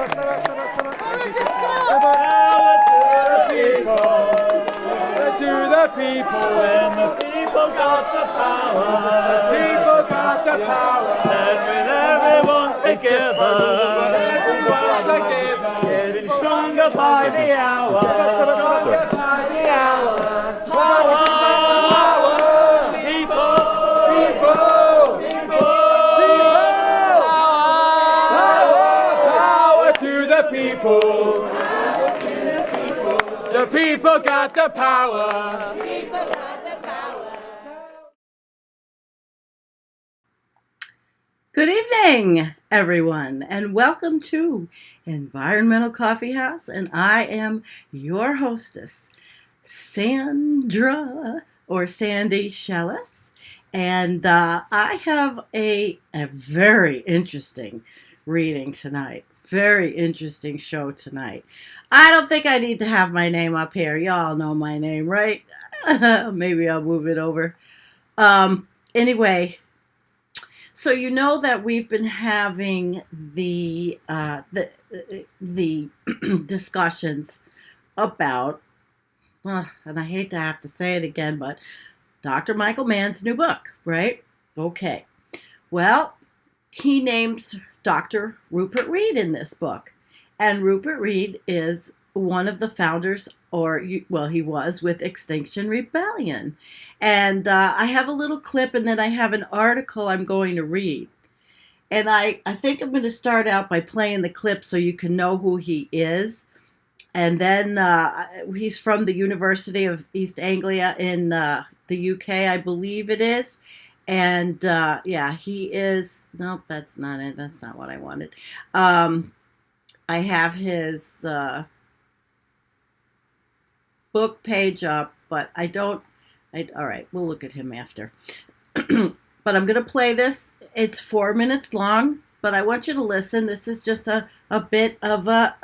When the people got the power, and when everyone's together, getting stronger by the hour. Power, people, power to the people. The people got the power. Good evening, everyone, and welcome to Environmental Coffee House. And I am your hostess, Sandra, or Sandy Schoelles. And I have a very interesting reading tonight. Very interesting show tonight. I don't think I need to have my name up here. Y'all know my name, right? Maybe I'll move it over. Anyway, so you know that we've been having the discussions about, and I hate to have to say it again, but Dr. Michael Mann's new book, right? Okay. Well, he names Dr. Rupert Read in this book. And Rupert Read is one of the founders, he was with Extinction Rebellion. And I have a little clip, and then I have an article I'm going to read. And I think I'm going to start out by playing the clip so you can know who he is. And then he's from the University of East Anglia in the UK, I believe it is. And he is, nope, that's not it. That's not what I wanted. I have his book page up, but all right, we'll look at him after. But I'm going to play this. It's 4 minutes long, but I want you to listen. This is just a bit of a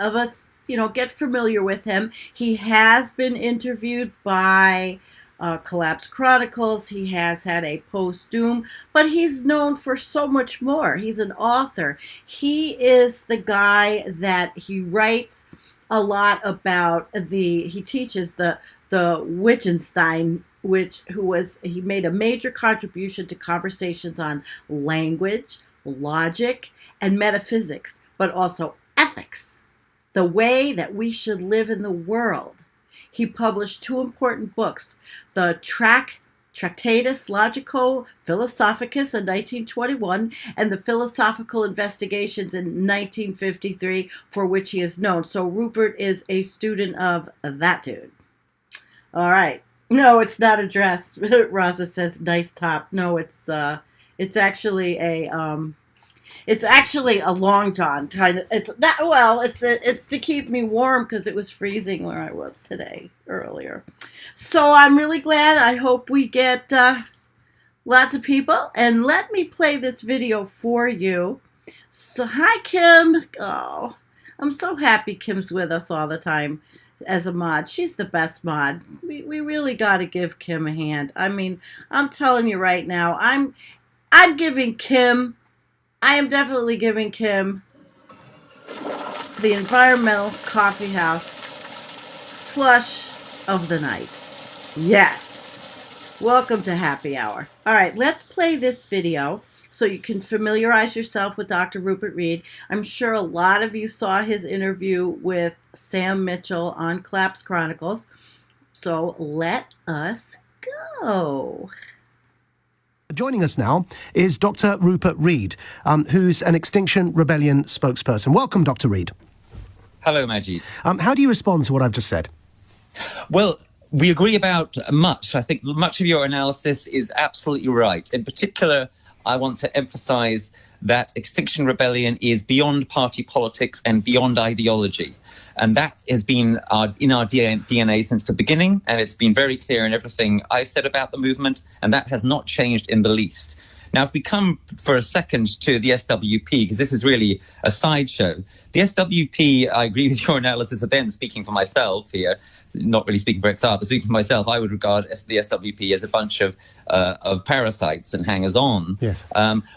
get familiar with him. He has been interviewed by Collapse Chronicles. He has had a post-doom, but he's known for so much more. He's an author. He is the guy that he writes a lot about he teaches the Wittgenstein, he made a major contribution to conversations on language, logic, and metaphysics, but also ethics, the way that we should live in the world. He published two important books, the Tractatus Logico-Philosophicus in 1921 and the Philosophical Investigations in 1953, for which he is known. So Rupert is a student of that dude. All right. No, it's not a dress. Raza says nice top. No, it's actually a long john kind of. It's not, well, it's to keep me warm because it was freezing where I was today earlier. So I'm really glad. I hope we get lots of people. And let me play this video for you. So hi, Kim. Oh, I'm so happy Kim's with us all the time as a mod. She's the best mod. We really got to give Kim a hand. I mean, I'm telling you right now, I'm giving Kim. I am definitely giving Kim the Environmental Coffee House flush of the night. Yes. Welcome to Happy Hour. All right, let's play this video so you can familiarize yourself with Dr. Rupert Read. I'm sure a lot of you saw his interview with Sam Mitchell on Collapse Chronicles. So let us go. Joining us now is Dr. Rupert Read, who's an Extinction Rebellion spokesperson. Welcome, Dr. Read. Hello, Majid. How do you respond to what I've just said? Well, we agree about much. I think much of your analysis is absolutely right. In particular, I want to emphasize that Extinction Rebellion is beyond party politics and beyond ideology. And that has been in our DNA since the beginning, and it's been very clear in everything I've said about the movement, and that has not changed in the least. Now, if we come for a second to the SWP, because this is really a sideshow, the SWP, I agree with your analysis, again, speaking for myself here, not really speaking for XR, but speaking for myself, I would regard the SWP as a bunch of parasites and hangers-on. Yes.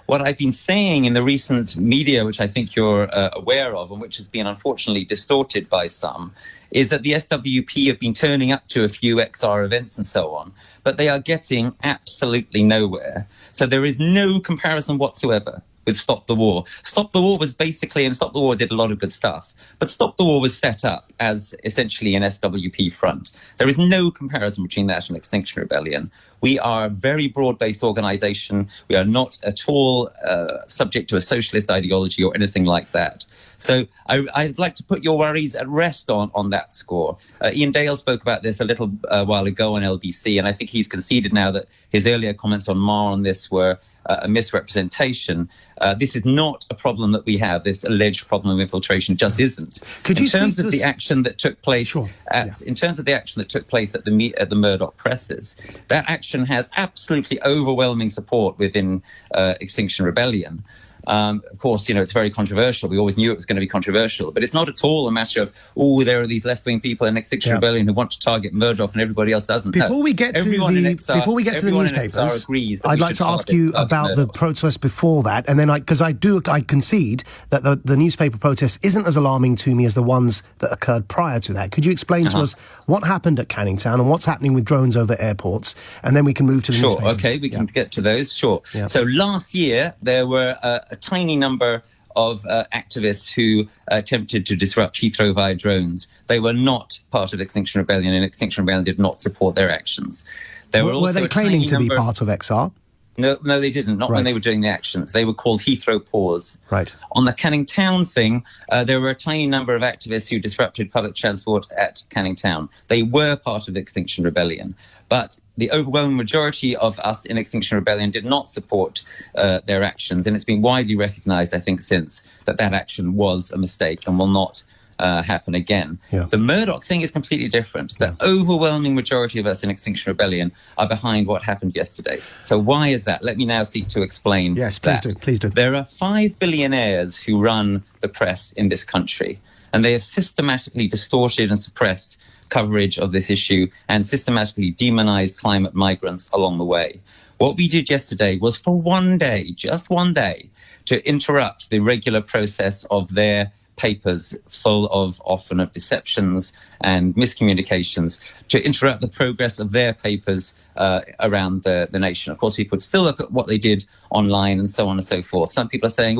What I've been saying in the recent media, which I think you're aware of, and which has been unfortunately distorted by some, is that the SWP have been turning up to a few XR events and so on, but they are getting absolutely nowhere. So there is no comparison whatsoever with Stop the War. Stop the War was basically, and Stop the War did a lot of good stuff, but Stop the War was set up as essentially an SWP front. There is no comparison between that and Extinction Rebellion. We are a very broad-based organization. We are not at all subject to a socialist ideology or anything like that. So I'd like to put your worries at rest on that score. Ian Dale spoke about this a little while ago on LBC, and I think he's conceded now that his earlier comments on Mann on this were a misrepresentation. This is not a problem that we have. This alleged problem of infiltration just isn't. Could you in terms speak of to the action that took place Sure. in terms of the action that took place at the Murdoch presses, that action has absolutely overwhelming support within Extinction Rebellion. Of course, it's very controversial. We always knew it was going to be controversial, but it's not at all a matter of, there are these left-wing people in Extinction Rebellion who want to target Murdoch and everybody else doesn't. Before we get to the newspapers, I'd like to ask you about the protest before that, and then because I concede that the newspaper protest isn't as alarming to me as the ones that occurred prior to that. Could you explain to us what happened at Canning Town and what's happening with drones over airports, and then we can move to the newspapers. Sure, okay, we can get to those, sure. Yeah. So last year, there were a tiny number of activists who attempted to disrupt Heathrow via drones. They were not part of Extinction Rebellion, and Extinction Rebellion did not support their actions. Were they claiming to be part of XR? No, they didn't. Not when they were doing the actions. They were called Heathrow Paws. Right. On the Canning Town thing, there were a tiny number of activists who disrupted public transport at Canning Town. They were part of Extinction Rebellion. But the overwhelming majority of us in Extinction Rebellion did not support their actions. And it's been widely recognized, I think, since that action was a mistake and will not happen again. Yeah. The Murdoch thing is completely different. The overwhelming majority of us in Extinction Rebellion are behind what happened yesterday. So why is that? Let me now seek to explain. Yes, please do. There are 5 billionaires who run the press in this country, and they have systematically distorted and suppressed coverage of this issue and systematically demonized climate migrants along the way. What we did yesterday was for one day, just one day, to interrupt the regular process of their papers full of often of deceptions and miscommunications, to interrupt the progress of their papers around the nation. Of course, people would still look at what they did online and so on and so forth. Some people are saying,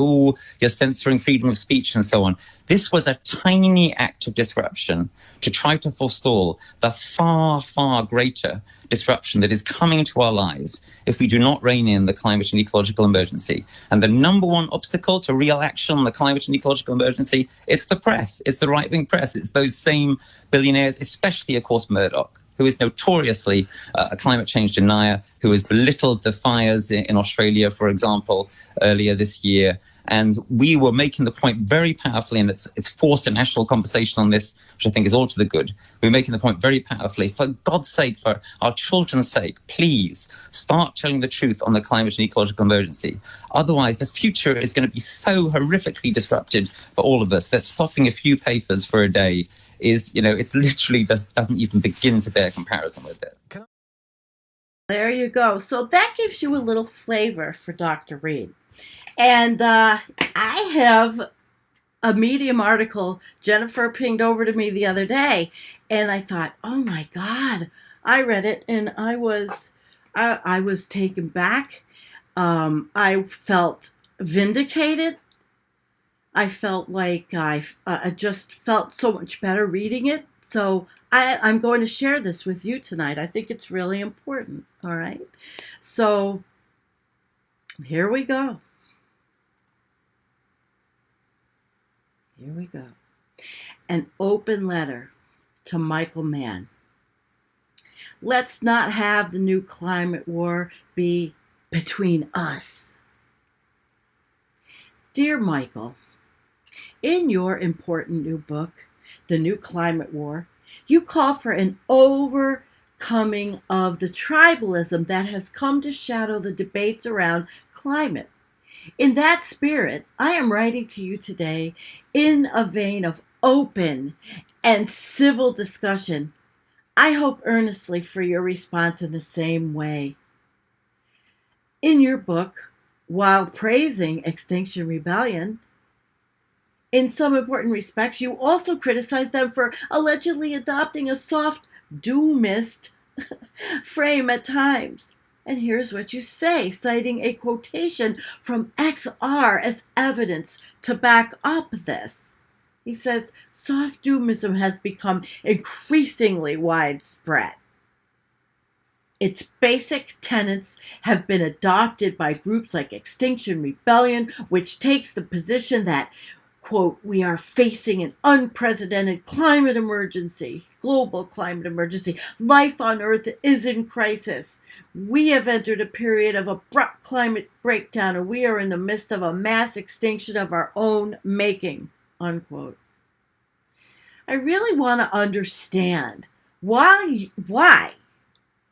you're censoring freedom of speech and so on. This was a tiny act of disruption to try to forestall the far, far greater disruption that is coming to our lives if we do not rein in the climate and ecological emergency. And the number one obstacle to real action on the climate and ecological emergency, it's the press. It's the right-wing press. It's those same billionaires, especially, of course, Murdoch, who is notoriously a climate change denier, who has belittled the fires in Australia, for example, earlier this year. And we were making the point very powerfully, and it's forced a national conversation on this, which I think is all to the good. We're making the point very powerfully, for God's sake, for our children's sake, please start telling the truth on the climate and ecological emergency. Otherwise, the future is going to be so horrifically disrupted for all of us that stopping a few papers for a day is, it's literally doesn't even begin to bear comparison with it. There you go. So that gives you a little flavor for Dr. Reed. And I have a Medium article Jennifer pinged over to me the other day, and I thought, oh my God, I read it and I was taken back. I felt vindicated. I felt like I just felt so much better reading it. So I'm going to share this with you tonight. I think it's really important. All right. So here we go. Here we go. An open letter to Michael Mann. Let's not have the new climate war be between us. Dear Michael, in your important new book, The New Climate War, you call for an overcoming of the tribalism that has come to shadow the debates around climate. In that spirit, I am writing to you today in a vein of open and civil discussion. I hope earnestly for your response in the same way. In your book, while praising Extinction Rebellion, in some important respects, you also criticize them for allegedly adopting a soft doomist frame at times. And here's what you say, citing a quotation from XR as evidence to back up this. He says, soft doomism has become increasingly widespread. Its basic tenets have been adopted by groups like Extinction Rebellion, which takes the position that, quote, we are facing an unprecedented climate emergency, global climate emergency. Life on Earth is in crisis. We have entered a period of abrupt climate breakdown, and we are in the midst of a mass extinction of our own making, unquote. I really want to understand why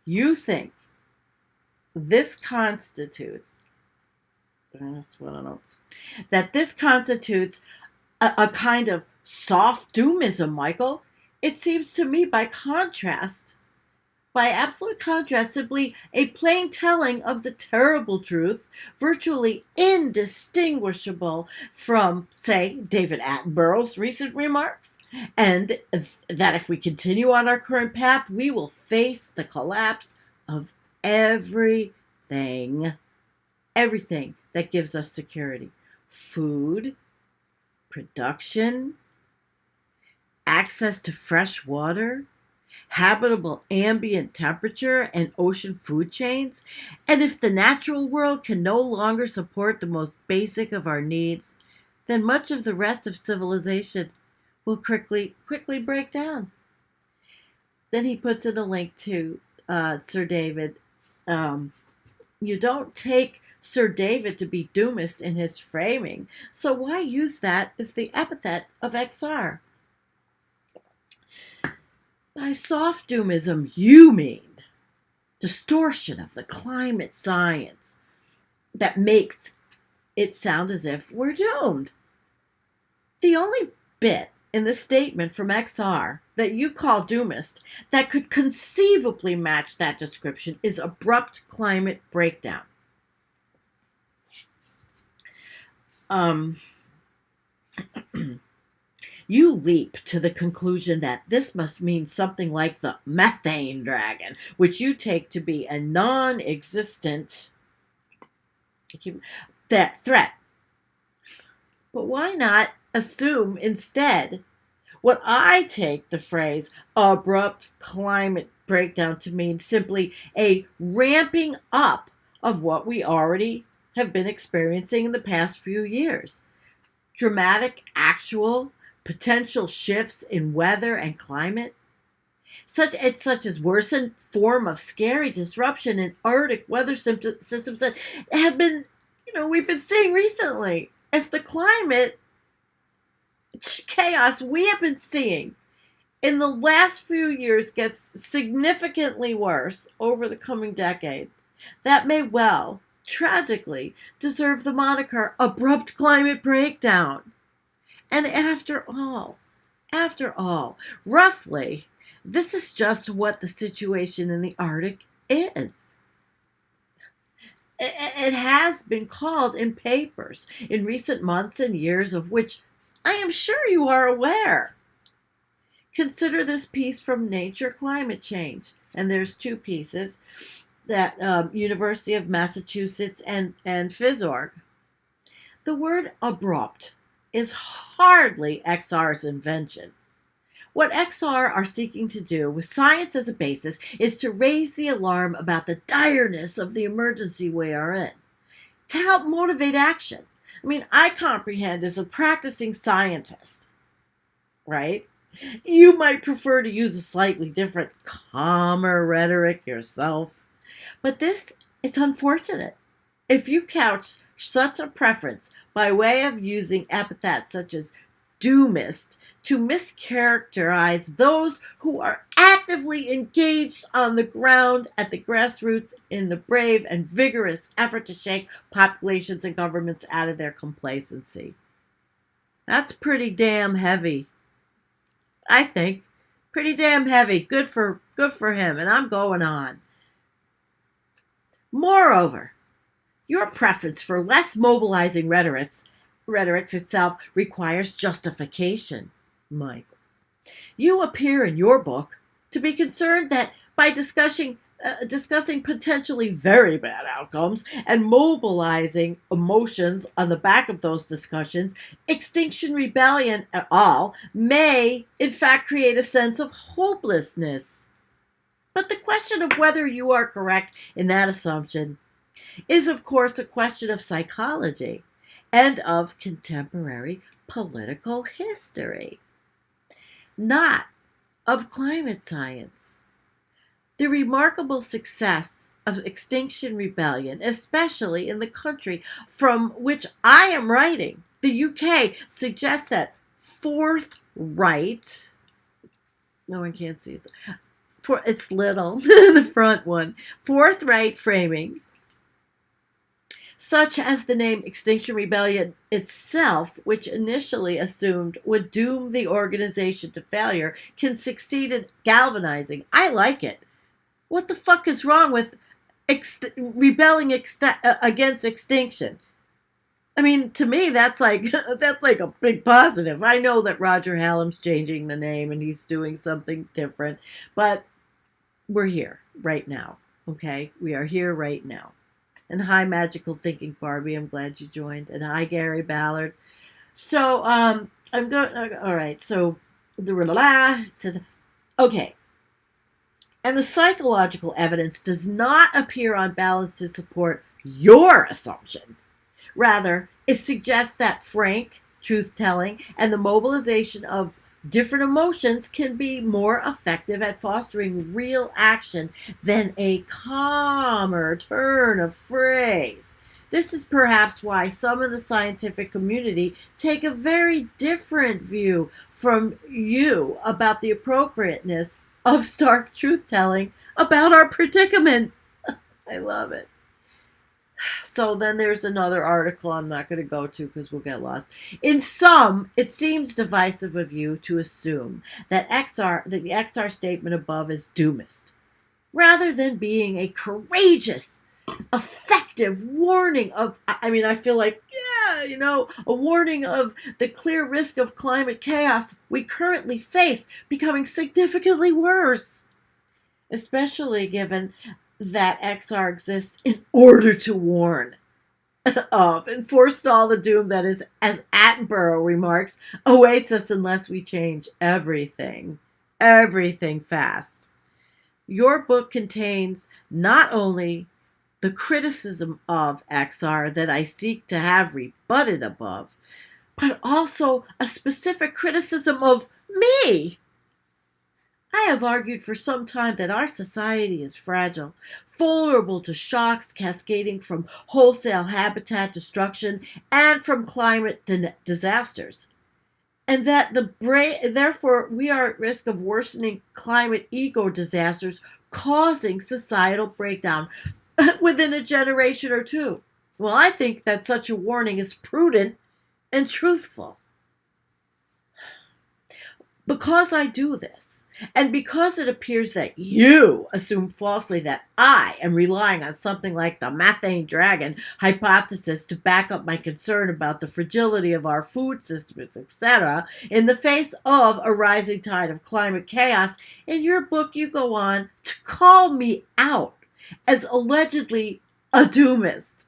you think this constitutes a kind of soft doomism, Michael. It seems to me, by absolute contrast, simply a plain telling of the terrible truth, virtually indistinguishable from, say, David Attenborough's recent remarks, and that if we continue on our current path, we will face the collapse of everything that gives us security. Food, production, access to fresh water, habitable ambient temperature, and ocean food chains. And if the natural world can no longer support the most basic of our needs, then much of the rest of civilization will quickly break down. Then he puts in a link to Sir David. You don't take Sir David to be doomist in his framing, so why use that as the epithet of XR? By soft doomism, you mean distortion of the climate science that makes it sound as if we're doomed. The only bit in the statement from XR that you call doomist that could conceivably match that description is abrupt climate breakdown. You leap to the conclusion that this must mean something like the methane dragon, which you take to be a non-existent threat. But why not assume instead what I take the phrase abrupt climate breakdown to mean, simply a ramping up of what we already have been experiencing in the past few years. Dramatic, actual, potential shifts in weather and climate, such as worsened form of scary disruption in Arctic weather systems that have been, we've been seeing recently. If the climate chaos we have been seeing in the last few years gets significantly worse over the coming decade, that may well, tragically, deserve the moniker abrupt climate breakdown. And after all, roughly, this is just what the situation in the Arctic is. It has been called in papers in recent months and years, of which I am sure you are aware. Consider this piece from Nature Climate Change, and there's two pieces, that University of Massachusetts and PhysOrg. The word abrupt is hardly XR's invention. What XR are seeking to do with science as a basis is to raise the alarm about the direness of the emergency we are in, to help motivate action. I comprehend as a practicing scientist, right? You might prefer to use a slightly different, calmer rhetoric yourself, but this is unfortunate. If you couch such a preference by way of using epithets such as doomist, to mischaracterize those who are actively engaged on the ground at the grassroots in the brave and vigorous effort to shake populations and governments out of their complacency. That's pretty damn heavy. I think. Pretty damn heavy. Good for him. And I'm going on. Moreover, your preference for less mobilizing rhetoric itself requires justification, Michael. You appear in your book to be concerned that by discussing potentially very bad outcomes and mobilizing emotions on the back of those discussions, Extinction Rebellion at all may, in fact, create a sense of hopelessness. But the question of whether you are correct in that assumption is, of course, a question of psychology and of contemporary political history, not of climate science. The remarkable success of Extinction Rebellion, especially in the country from which I am writing, the UK, suggests that forthright, no one can't see it, it's little, the front one, forthright framings, such as the name Extinction Rebellion itself, which initially assumed would doom the organization to failure, can succeed in galvanizing. I like it. What the fuck is wrong with rebelling against extinction? I mean, to me, that's like a big positive. I know that Roger Hallam's changing the name and he's doing something different, but we're here right now. Okay, we are here right now. And hi, Magical Thinking Barbie. I'm glad you joined. And hi, Gary Ballard. So I'm going. All right. So okay. And the psychological evidence does not appear on balance to support your assumption. Rather, it suggests that frank truth-telling and the mobilization of different emotions can be more effective at fostering real action than a calmer turn of phrase. This is perhaps why some in the scientific community take a very different view from you about the appropriateness of stark truth-telling about our predicament. I love it. So then there's another article I'm not going to go to because we'll get lost. In sum, it seems divisive of you to assume that the XR statement above is doomist, rather than being a courageous, effective warning of, I feel like, a warning of the clear risk of climate chaos we currently face becoming significantly worse, especially given that XR exists in order to warn of and forestall the doom that is, as Attenborough remarks, awaits us unless we change everything fast. Your book contains not only the criticism of XR that I seek to have rebutted above, but also a specific criticism of me. I have argued for some time that our society is fragile, vulnerable to shocks cascading from wholesale habitat destruction and from climate disasters, and that therefore we are at risk of worsening climate eco-disasters causing societal breakdown within a generation or two. Well, I think that such a warning is prudent and truthful. Because I do this, and because it appears that you assume falsely that I am relying on something like the methane dragon hypothesis to back up my concern about the fragility of our food systems, etc., in the face of a rising tide of climate chaos, in your book you go on to call me out as allegedly a doomist.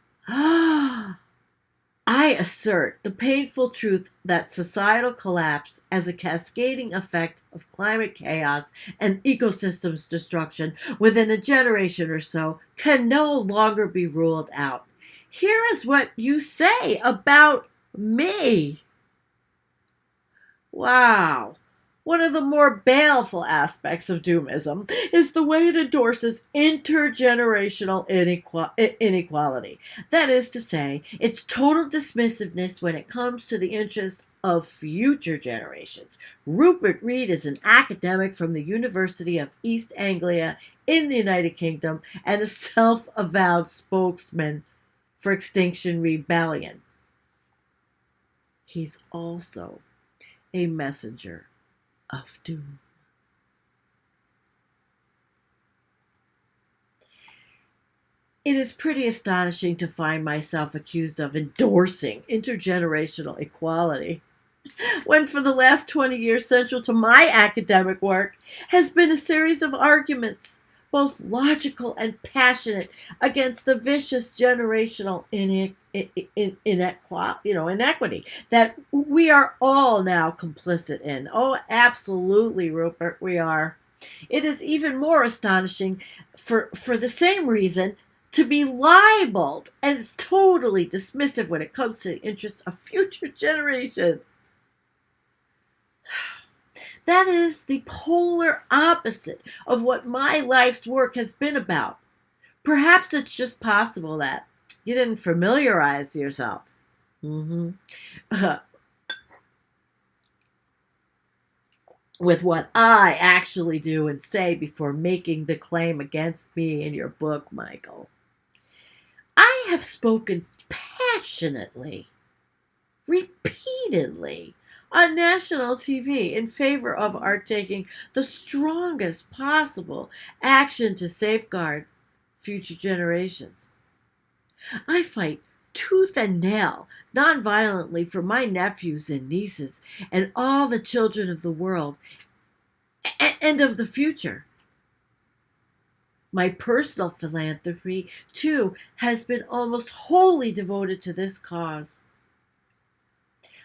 I assert the painful truth that societal collapse as a cascading effect of climate chaos and ecosystems destruction within a generation or so can no longer be ruled out. Here is what you say about me. Wow. One of the more baleful aspects of doomism is the way it endorses intergenerational inequality. That is to say, its total dismissiveness when it comes to the interests of future generations. Rupert Read is an academic from the University of East Anglia in the United Kingdom and a self-avowed spokesman for Extinction Rebellion. He's also a messenger of doom. It is pretty astonishing to find myself accused of endorsing intergenerational equality, when for the last 20 years central to my academic work has been a series of arguments, both logical and passionate, against the vicious generational inequity that we are all now complicit in. Oh, absolutely, Rupert, we are. It is even more astonishing for the same reason to be libeled and is totally dismissive when it comes to the interests of future generations. That is the polar opposite of what my life's work has been about. Perhaps it's just possible that you didn't familiarize yourself with what I actually do and say before making the claim against me in your book, Michael. I have spoken passionately, repeatedly, on national TV in favor of our taking the strongest possible action to safeguard future generations. I fight tooth and nail, nonviolently, for my nephews and nieces and all the children of the world and of the future. My personal philanthropy, too, has been almost wholly devoted to this cause.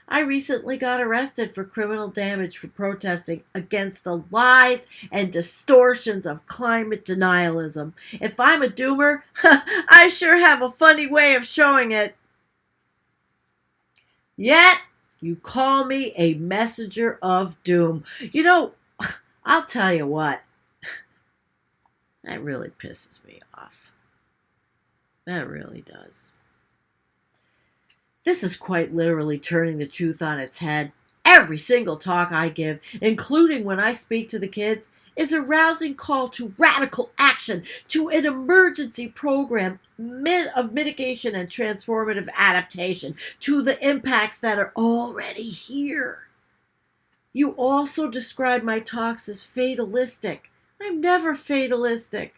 I recently got arrested for criminal damage for protesting against the lies and distortions of climate denialism. If I'm a doomer, I sure have a funny way of showing it. Yet, you call me a messenger of doom. You know, I'll tell you what. That really pisses me off. That really does. This is quite literally turning the truth on its head. Every single talk I give, including when I speak to the kids, is a rousing call to radical action, to an emergency program of mitigation and transformative adaptation to the impacts that are already here. You also describe my talks as fatalistic. I'm never fatalistic.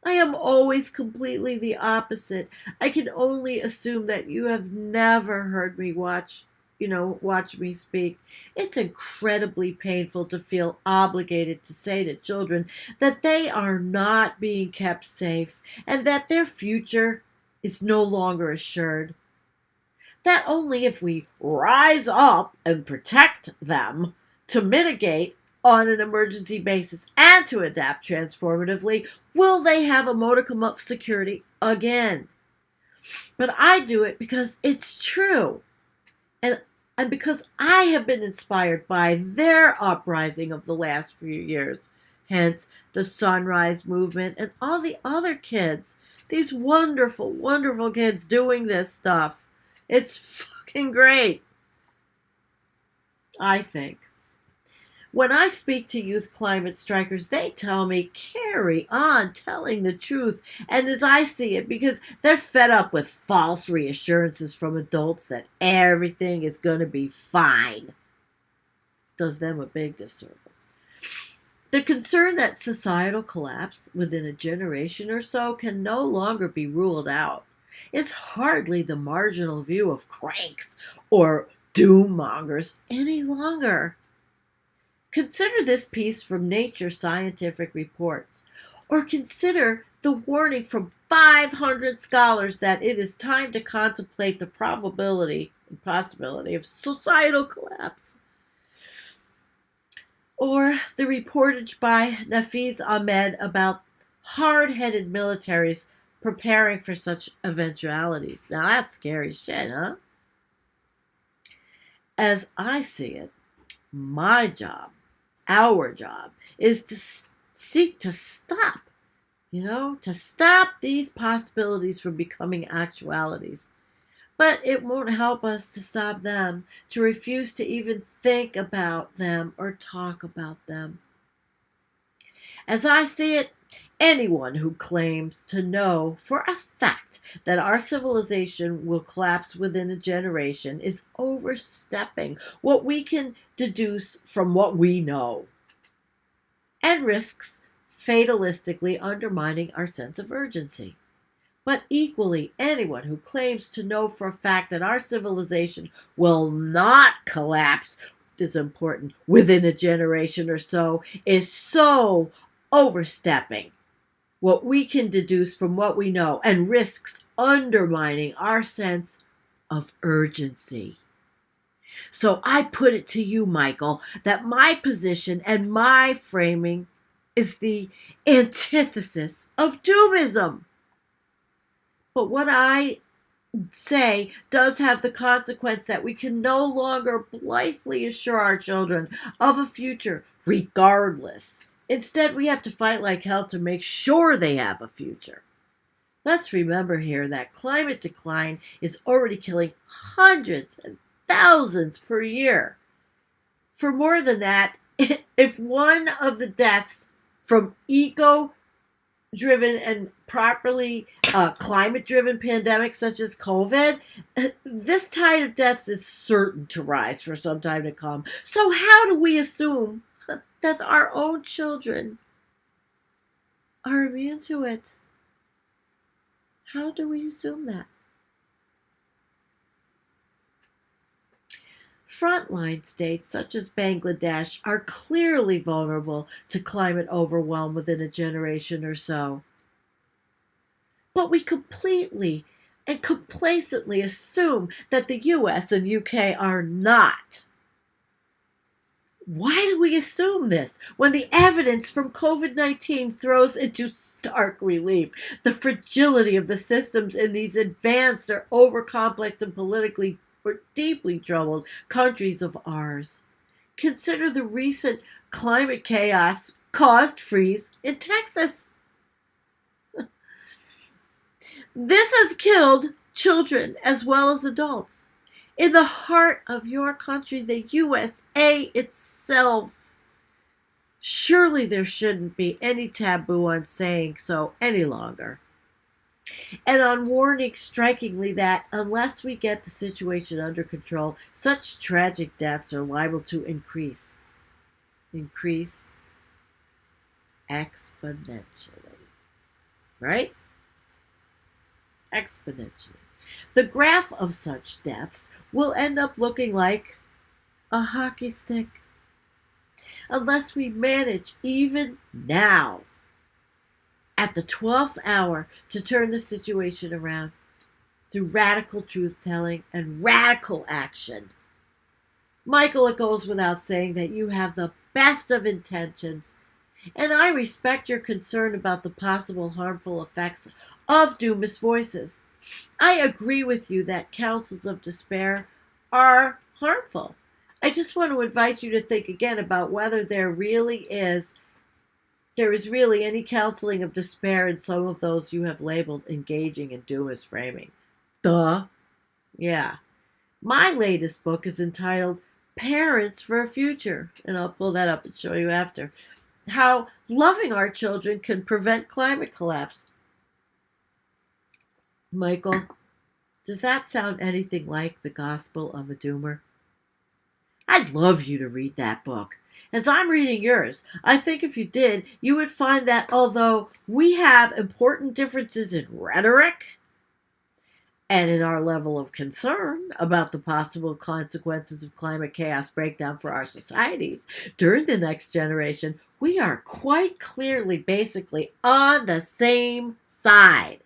I am always completely the opposite. I can only assume that you have never heard me watch me speak. It's incredibly painful to feel obligated to say to children that they are not being kept safe and that their future is no longer assured. That only if we rise up and protect them to mitigate on an emergency basis and to adapt transformatively will they have a modicum of security again. But I do it because it's true. And because I have been inspired by their uprising of the last few years. Hence, the Sunrise Movement and all the other kids. These wonderful, wonderful kids doing this stuff. It's fucking great. I think. When I speak to youth climate strikers, they tell me, carry on telling the truth. And as I see it, because they're fed up with false reassurances from adults that everything is going to be fine. Does them a big disservice. The concern that societal collapse within a generation or so can no longer be ruled out is hardly the marginal view of cranks or doom mongers any longer. Consider this piece from Nature Scientific Reports, or consider the warning from 500 scholars that it is time to contemplate the probability and possibility of societal collapse. Or the reportage by Nafiz Ahmed about hard-headed militaries preparing for such eventualities. Now that's scary shit, huh? As I see it, my job Our job is to seek to stop, to stop these possibilities from becoming actualities. But it won't help us to stop them, to refuse to even think about them or talk about them. As I see it, anyone who claims to know for a fact that our civilization will collapse within a generation is overstepping what we can deduce from what we know and risks fatalistically undermining our sense of urgency. But equally, anyone who claims to know for a fact that our civilization will not collapse, this is important, within a generation or so, is so overstepping what we can deduce from what we know and risks undermining our sense of urgency. So I put it to you, Michael, that my position and my framing is the antithesis of doomism. But what I say does have the consequence that we can no longer blithely assure our children of a future regardless. Instead, we have to fight like hell to make sure they have a future. Let's remember here that climate decline is already killing hundreds and thousands per year. For more than that, if one of the deaths from eco-driven and properly climate-driven pandemics such as COVID, this tide of deaths is certain to rise for some time to come. So how do we assume that our own children are immune to it? How do we assume that? Frontline states such as Bangladesh are clearly vulnerable to climate overwhelm within a generation or so. But we completely and complacently assume that the US and UK are not. Why do we assume this when the evidence from COVID-19 throws into stark relief the fragility of the systems in these advanced or overcomplex and politically or deeply troubled countries of ours? Consider the recent climate chaos caused freeze in Texas. This has killed children as well as adults. In the heart of your country, the USA itself. Surely there shouldn't be any taboo on saying so any longer. And on warning strikingly that unless we get the situation under control, such tragic deaths are liable to increase exponentially. Right? Exponentially. The graph of such deaths will end up looking like a hockey stick unless we manage even now at the 12th hour to turn the situation around through radical truth-telling and radical action. Michael, it goes without saying that you have the best of intentions, and I respect your concern about the possible harmful effects of doomist voices. I agree with you that counsels of despair are harmful. I just want to invite you to think again about whether there is really any counseling of despair in some of those you have labeled engaging in doomist framing. Duh. Yeah. My latest book is entitled Parents for a Future, and I'll pull that up and show you after. How loving our children can prevent climate collapse. Michael, does that sound anything like the gospel of a doomer? I'd love you to read that book. As I'm reading yours, I think if you did, you would find that although we have important differences in rhetoric and in our level of concern about the possible consequences of climate chaos breakdown for our societies during the next generation, we are quite clearly basically on the same side.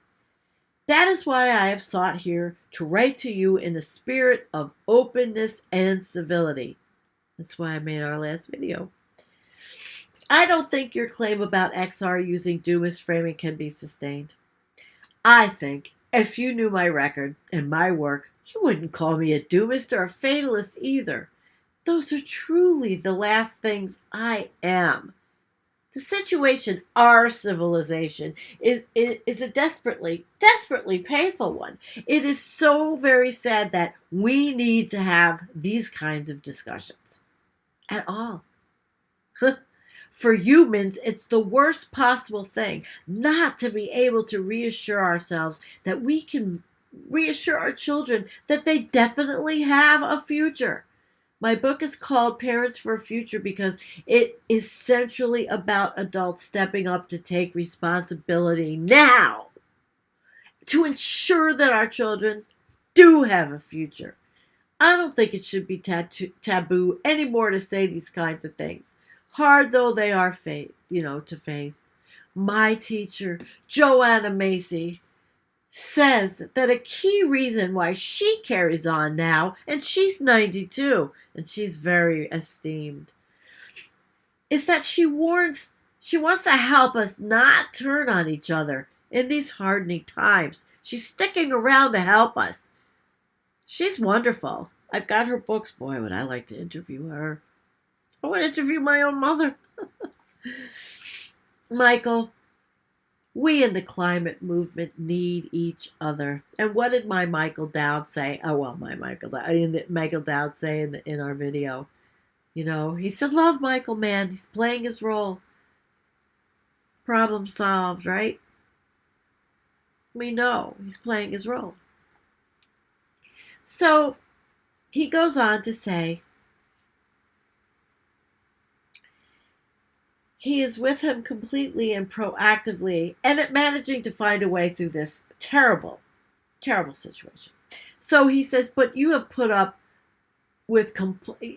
That is why I have sought here to write to you in the spirit of openness and civility. That's why I made our last video. I don't think your claim about XR using doomist framing can be sustained. I think if you knew my record and my work, you wouldn't call me a doomist or a fatalist either. those are truly the last things I am. The situation, our civilization, is a desperately, desperately painful one. It is so very sad that we need to have these kinds of discussions at all. For humans, it's the worst possible thing not to be able to reassure ourselves that we can reassure our children that they definitely have a future. My book is called Parents for a Future because it is centrally about adults stepping up to take responsibility now to ensure that our children do have a future. I don't think it should be taboo anymore to say these kinds of things, hard though they are to face. My teacher, Joanna Macy, says that a key reason why she carries on now, and she's 92 and she's very esteemed, is that she wants to help us not turn on each other in these hardening times. She's sticking around to help us. She's wonderful. I've got her books. Boy, would I like to interview her. I want to interview my own mother. Michael, we in the climate movement need each other. And what did my Michael Dowd say? Michael Dowd say in our video? He said, love Michael, man. He's playing his role. Problem solved, right? We know he's playing his role. So he goes on to say, he is with him completely and proactively and at managing to find a way through this terrible, terrible situation. So he says, but you have put up with completely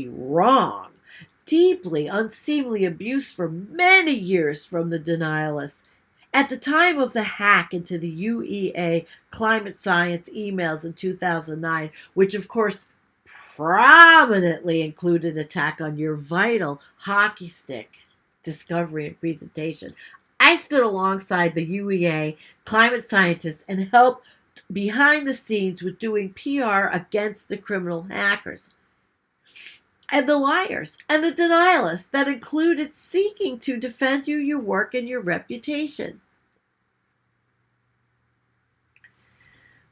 wrong, deeply unseemly abuse for many years from the denialists. At the time of the hack into the UEA climate science emails in 2009, which of course prominently included attack on your vital hockey stick discovery and presentation, I stood alongside the UEA climate scientists and helped behind the scenes with doing PR against the criminal hackers and the liars and the denialists that included seeking to defend you, your work, and your reputation.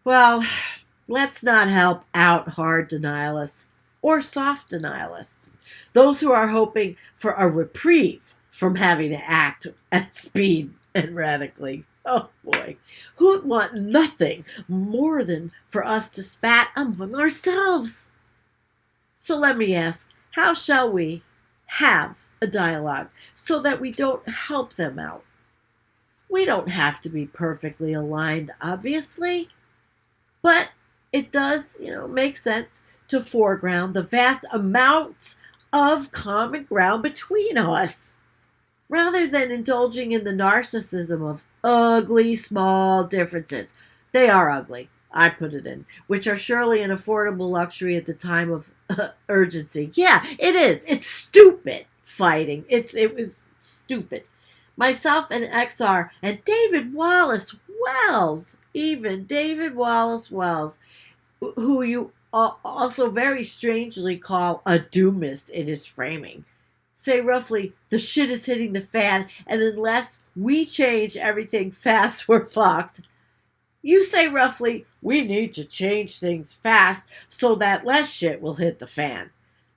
Well, let's not help out hard denialists or soft denialists, those who are hoping for a reprieve from having to act at speed and radically. Oh boy, who'd want nothing more than for us to spat among ourselves? So let me ask, how shall we have a dialogue so that we don't help them out? We don't have to be perfectly aligned, obviously, but it does, make sense to foreground the vast amounts of common ground between us, rather than indulging in the narcissism of ugly small differences. They are ugly, I put it in, which are surely an affordable luxury at the time of urgency. Yeah, it is. It's stupid fighting. It was stupid. Myself and XR and David Wallace Wells, even David Wallace Wells, who you also very strangely call a doomist in his framing, say roughly, the shit is hitting the fan, and unless we change everything fast, we're fucked. You say roughly, we need to change things fast so that less shit will hit the fan.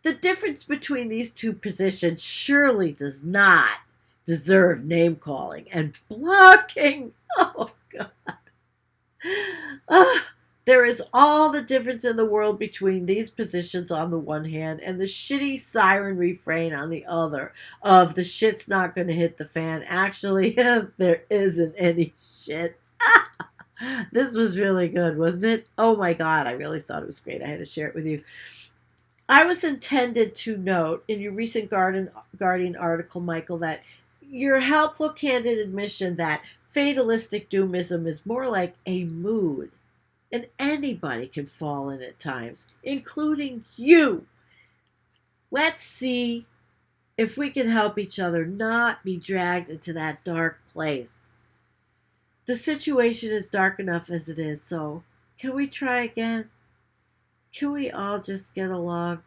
The difference between these two positions surely does not deserve name-calling and blocking. Oh, God. There is all the difference in the world between these positions on the one hand and the shitty siren refrain on the other of the shit's not going to hit the fan. Actually, there isn't any shit. This was really good, wasn't it? Oh my God, I really thought it was great. I had to share it with you. I was intended to note in your recent Guardian article, Michael, that your helpful, candid admission that fatalistic doomism is more like a mood, and anybody can fall in at times, including you. Let's see if we can help each other not be dragged into that dark place. The situation is dark enough as it is, so can we try again? Can we all just get along?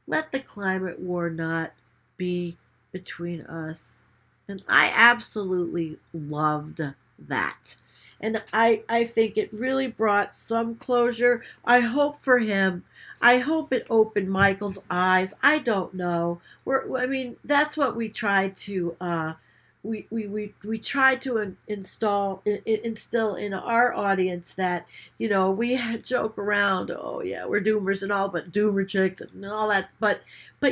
Let the climate war not be between us. And I absolutely loved that. And I think it really brought some closure. I hope for him. I hope it opened Michael's eyes. I don't know. I mean, that's what we try to we try to instill in our audience, that, you know, we joke around, oh yeah, we're doomers and all, but doomer chicks and all that, but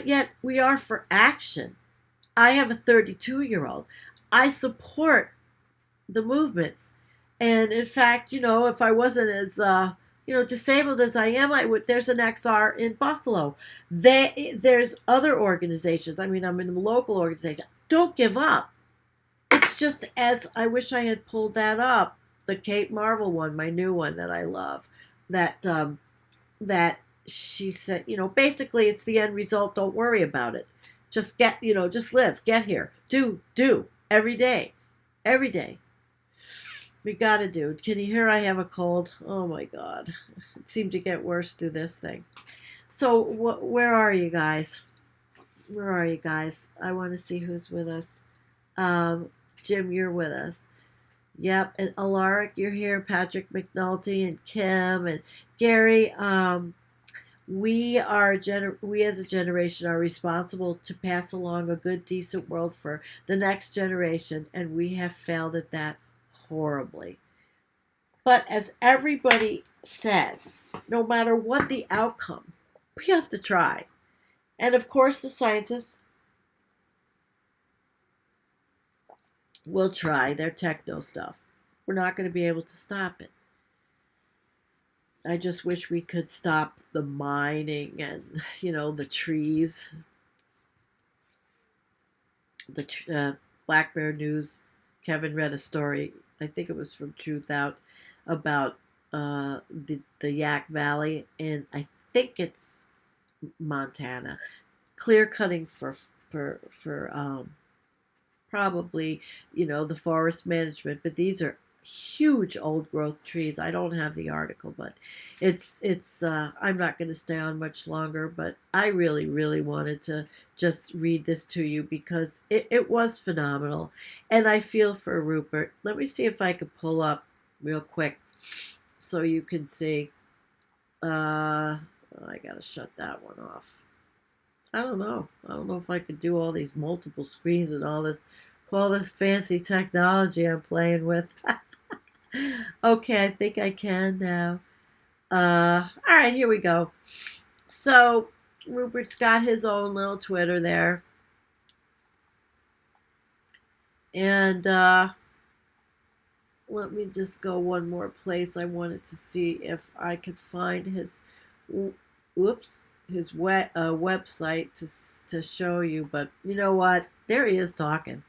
yet we are for action. I have a 32-year-old. I support the movements, and in fact, you know, if I wasn't as disabled as I am, I would. There's an XR in Buffalo. There's other organizations. I mean, I'm in a local organization. Don't give up. It's just, as I wish I had pulled that up, the Kate Marvel one, my new one that I love, that she said, you know, basically it's the end result. Don't worry about it. Just just live, get here, do every day. We gotta do. Can you hear I have a cold? Oh my God, it seemed to get worse through this thing. So where are you guys? I want to see who's with us. Jim, you're with us. Yep, and Alaric, you're here. Patrick McNulty and Kim and Gary. We as a generation are responsible to pass along a good, decent world for the next generation, and we have failed at that horribly. But as everybody says, no matter what the outcome, we have to try. And of course, the scientists will try their techno stuff. We're not going to be able to stop it. I just wish we could stop the mining and, the trees. The Black Bear News, Kevin read a story, I think it was from Truth Out, about the Yak Valley, and I think it's Montana, clear cutting for probably, the forest management, but these are huge old growth trees. I don't have the article, but it's I'm not going to stay on much longer, but I really, really wanted to just read this to you because it was phenomenal, and I feel for Rupert. Let me see if I can pull up real quick so you can see. I gotta shut that one off. I don't know if I could do all these multiple screens and all this fancy technology I'm playing with. Okay, I think I can now. All right, here we go. So Rupert's got his own little Twitter there. And let me just go one more place. I wanted to see if I could find his website to show you. But you know what? There he is talking.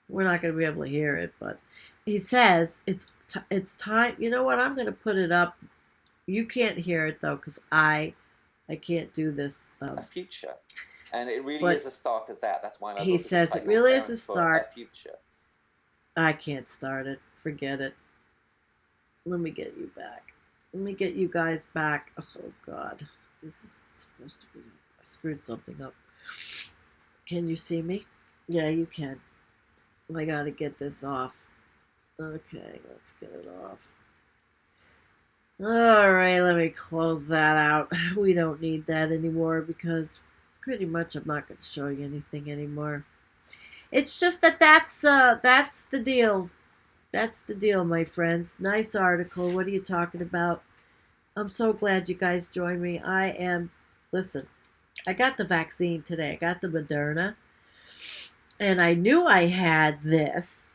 We're not going to be able to hear it, but he says it's time. You know what? I'm going to put it up. You can't hear it though, because I can't do this. A future, and it really is as stark as that. That's why he says it really is a start. A future. I can't start it. Forget it. Let me get you back. Let me get you guys back. Oh God, this is supposed to be. I screwed something up. Can you see me? Yeah, you can. I gotta get this off. Okay, let's get it off. Alright, let me close that out. We don't need that anymore because pretty much I'm not going to show you anything anymore. It's just that's the deal. That's the deal, my friends. Nice article. What are you talking about? I'm so glad you guys joined me. Listen, I got the vaccine today. I got the Moderna. And I knew I had this,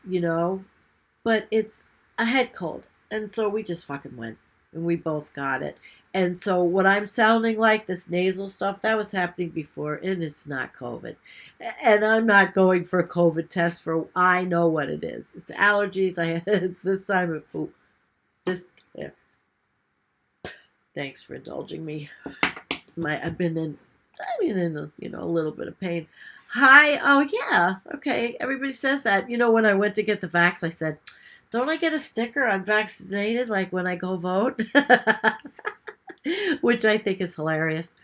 but it's a head cold. And so we just fucking went. And we both got it. And so what I'm sounding like, this nasal stuff, that was happening before. And it's not COVID. And I'm not going for a COVID test I know what it is. It's allergies. It's this time of, yeah. Thanks for indulging me. I've been in a little bit of pain. Hi. Oh, yeah. Okay. Everybody says that. When I went to get the vax, I said, don't I get a sticker? I'm vaccinated, like when I go vote. which I think is hilarious.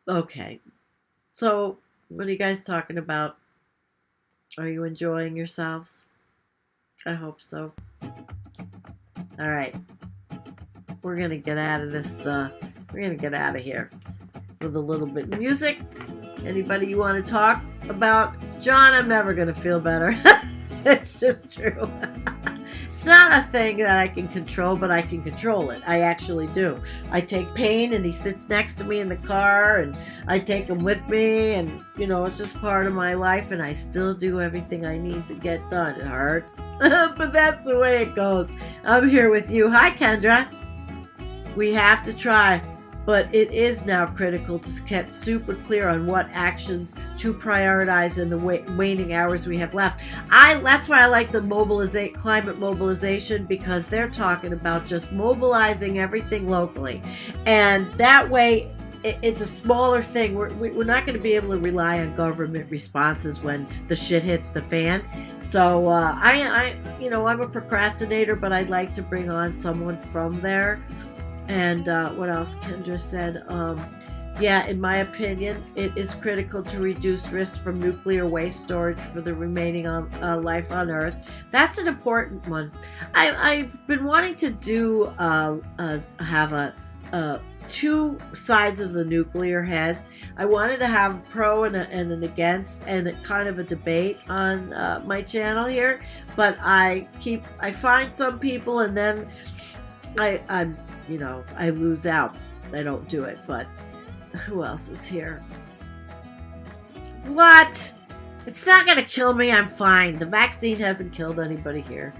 Okay. So, what are you guys talking about? Are you enjoying yourselves? I hope so. All right. We're going to get out of this. We're going to get out of here with a little bit of music. Anybody you want to talk about? John, I'm never going to feel better. It's just true. It's not a thing that I can control, but I can control it. I actually do. I take pain, and he sits next to me in the car, and I take him with me, and, you know, it's just part of my life, and I still do everything I need to get done. It hurts, but that's the way it goes. I'm here with you. Hi, Kendra. We have to try, but it is now critical to get super clear on what actions to prioritize in the waning hours we have left. That's why I like the climate mobilization, because they're talking about just mobilizing everything locally, and that way it's a smaller thing. We're not going to be able to rely on government responses when the shit hits the fan. So I'm a procrastinator, but I'd like to bring on someone from there. And what else Kendra said? In my opinion, it is critical to reduce risks from nuclear waste storage for the remaining life on Earth. That's an important one. I've been wanting to do have two sides of the nuclear head. I wanted to have a pro and an against, and kind of a debate on my channel here. But I find some people, and then I lose out. I don't do it. But who else is here? What? It's not going to kill me. I'm fine. The vaccine hasn't killed anybody here.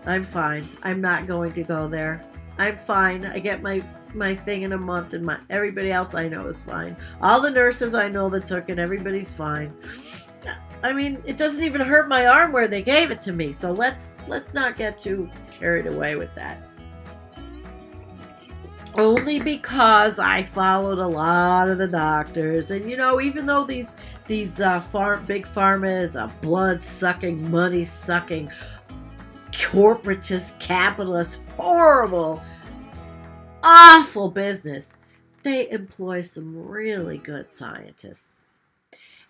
I'm fine. I'm not going to go there. I'm fine. I get my thing in a month, and everybody else I know is fine. All the nurses I know that took it, everybody's fine. I mean, it doesn't even hurt my arm where they gave it to me. So let's not get too carried away with that. Only because I followed a lot of the doctors, and even though these big pharma is a blood-sucking, money-sucking, corporatist, capitalist, horrible, awful business, they employ some really good scientists.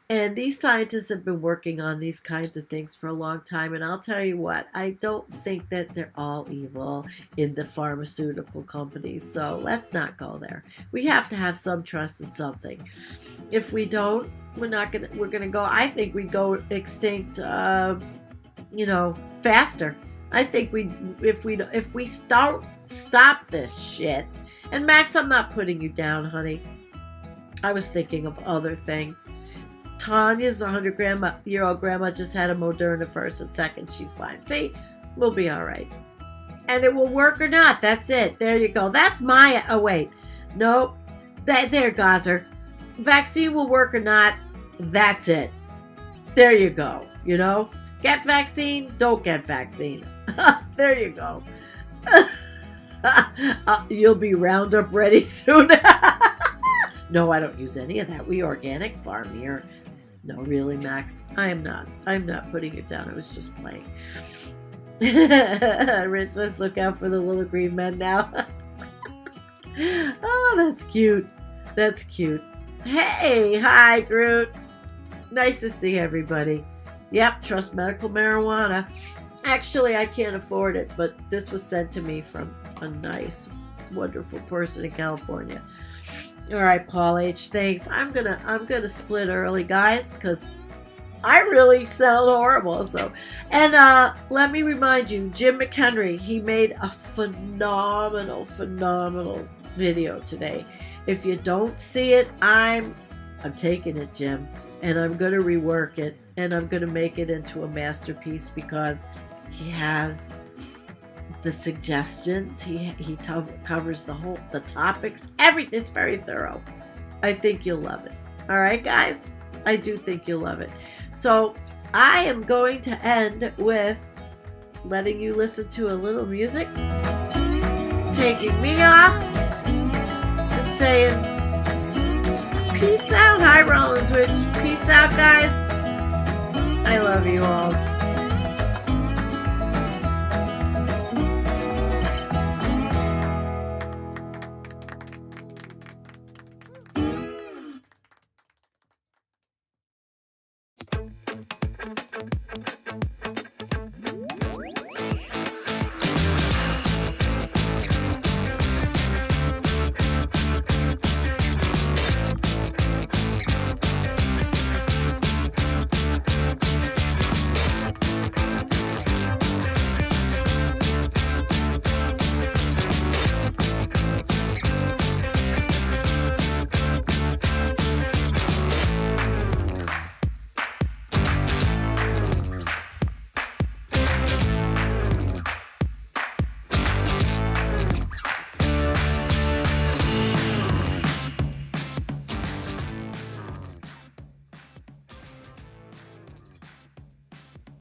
And these scientists have been working on these kinds of things for a long time. And I'll tell you what, I don't think that they're all evil in the pharmaceutical companies. So let's not go there. We have to have some trust in something. If we don't, we're going to go, I think we go extinct, faster. I think if we stop this shit. And Max, I'm not putting you down, honey. I was thinking of other things. Tanya's 100-year-old grandma just had a Moderna first and second. She's fine. See, we'll be all right. And it will work or not. That's it. There you go. That's my... Oh, wait. Nope. There, Gazer. Vaccine will work or not. That's it. There you go. Get vaccine. Don't get vaccine. There you go. You'll be Roundup ready soon. No, I don't use any of that. We organic farm here. No, really, Max. I'm not putting it down. I was just playing. Rich says, look out for the little green men now. Oh, that's cute. That's cute. Hey, hi, Groot. Nice to see everybody. Yep, trust medical marijuana. Actually, I can't afford it, but this was sent to me from a nice, wonderful person in California. All right, Paul H. Thanks. I'm gonna split early, guys, because I really sound horrible. So, and let me remind you, Jim McHenry, he made a phenomenal video today. If you don't see it, I'm taking it, Jim, and I'm gonna rework it, and I'm gonna make it into a masterpiece because he has the suggestions, he covers the topics, everything. It's very thorough. I think you'll love it. All right, guys, I do think you'll love it. So I am going to end with letting you listen to a little music, taking me off, and saying peace out. Hi, Rollins Ridge. Peace out, guys. I love you all.